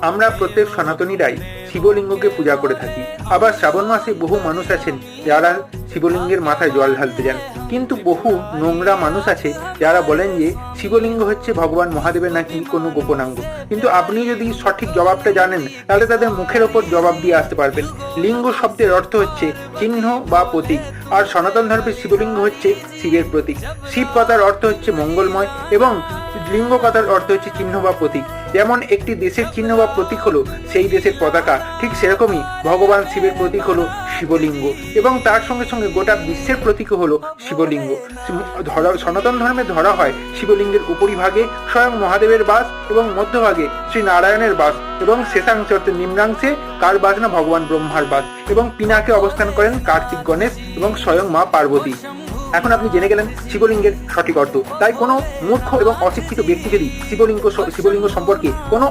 আমরা প্রত্যেক সনাতনীরাই শিবলিঙ্গকে পূজা করে থাকি। আবার শ্রাবণ মাসে বহু মানুষ আছেন যারা শিবলিঙ্গের মাথায় জল ঢালতে যান। কিন্তু বহু নোংরা মানুষ আছে যারা বলেন যে শিবলিঙ্গ হচ্ছে ভগবান মহাদেবের নাকি কোনো গোপনাঙ্গ। কিন্তু আপনি যদি সঠিক জবাবটা জানেন তাহলে তাদের মুখের ওপর জবাব দিয়ে আসতে পারবেন। লিঙ্গ শব্দের অর্থ হচ্ছে চিহ্ন বা প্রতীক, আর সনাতন ধর্মের শিবলিঙ্গ হচ্ছে শিবের প্রতীক। শিব কথার অর্থ হচ্ছে মঙ্গলময় এবং লিঙ্গ কথার অর্থ হচ্ছে চিহ্ন বা প্রতীক। যেমন একটি দেশের চিহ্ন বা প্রতীক হলো সেই দেশের পতাকা, ঠিক সেরকমই ভগবান শিবের প্রতীক হলো শিবলিঙ্গ এবং তার সঙ্গে সঙ্গে গোটা বিশ্বের প্রতীক হলো শিবলিঙ্গ। সনাতন ধর্মে ধরা হয় শিবলিঙ্গের উপরিভাগে স্বয়ং মহাদেবের বাস এবং মধ্যভাগে শ্রী নারায়ণের বাস এবং শেষাংশ অর্থাৎ নিম্নাংশে কার বাস না ভগবান ব্রহ্মার বাস এবং পিনাকে অবস্থান করেন কার্তিক গণেশ এবং স্বয়ং মা পার্বতী। এখন আপনি জেনে গেলেন শিবলিঙ্গের সঠিক অর্থ। তাই কোনো মূর্খ এবং অশিক্ষিত ব্যক্তি যদি শিবলিঙ্গ সম্পর্কে কোনো